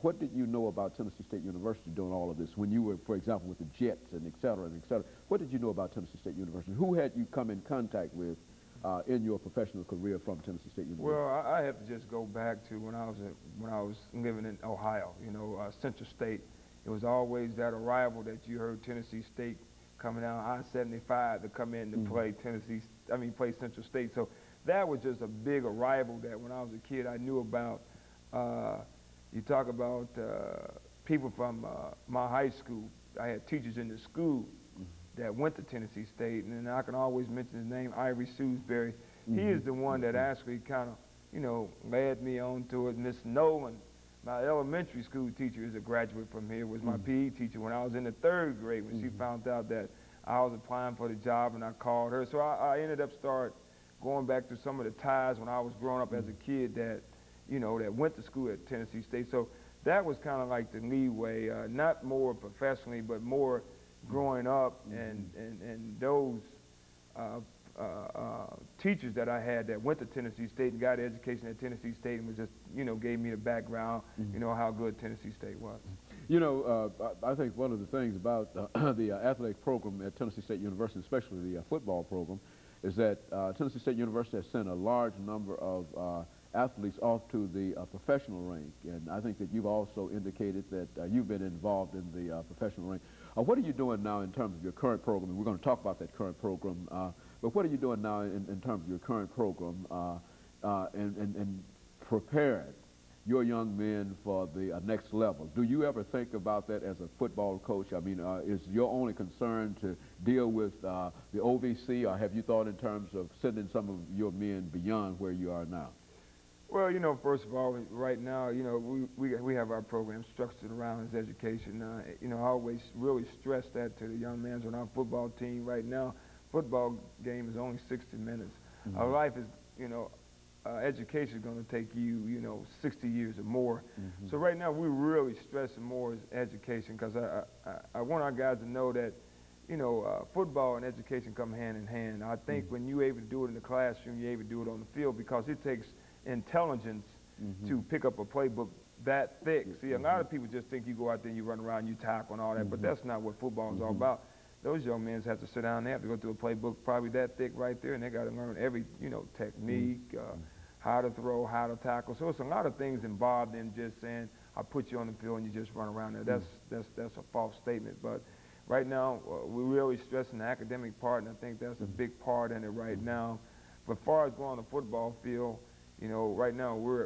What did you know about Tennessee State University doing all of this when you were, for example, with the Jets and et cetera and et cetera? What did you know about Tennessee State University? Who had you come in contact with in your professional career from Tennessee State University? Well, I have to just go back to when I was living in Ohio. You know, Central State. It was always that arrival that you heard Tennessee State coming down I-75 to come in to play play Central State. So that was just a big arrival that when I was a kid I knew about. You talk about people from my high school. I had teachers in the school that went to Tennessee State, and then I can always mention his name, Ivory Sewsbury. He is the one that actually kind of, you know, led me on to it. Miss Nolan, my elementary school teacher, is a graduate from here, was my PE teacher when I was in the 3rd grade when she found out that I was applying for the job, and I called her. So I ended up going back to some of the ties when I was growing up as a kid that, you know, that went to school at Tennessee State. So that was kind of like the leeway, not more professionally, but more growing up, and those teachers that I had that went to Tennessee State and got education at Tennessee State and was just, you know, gave me the background, you know, how good Tennessee State was. You know, I think one of the things about the athletic program at Tennessee State University, especially the football program, is that Tennessee State University has sent a large number of athletes off to the professional rank, and I think that you've also indicated that you've been involved in the professional rank. What are you doing now in terms of your current program? And we're going to talk about that current program, but what are you doing now in terms of your current program and preparing your young men for the next level? Do you ever think about that as a football coach? I mean, is your only concern to deal with the OVC, or have you thought in terms of sending some of your men beyond where you are now? Well, you know, first of all, right now, you know, we have our program structured around his education. You know, I always really stress that to the young men on our football team. Right now, football game is only 60 minutes. Our life is, you know, education is going to take you, you know, 60 years or more. So right now, we're really stressing more is education, because I want our guys to know that, you know, football and education come hand in hand. I think when you're able to do it in the classroom, you're able to do it on the field, because it takes intelligence to pick up a playbook that thick. See, a lot of people just think you go out there and you run around, you tackle and all that, but that's not what football is all about. Those young men have to sit down, they have to go through a playbook probably that thick right there, and they got to learn every, you know, technique, how to throw, how to tackle. So it's a lot of things involved in just saying, I put you on the field and you just run around there. That's a false statement. But right now, we're really stressing the academic part, and I think that's a big part in it right now. But as far as going on the football field, you know, right now we're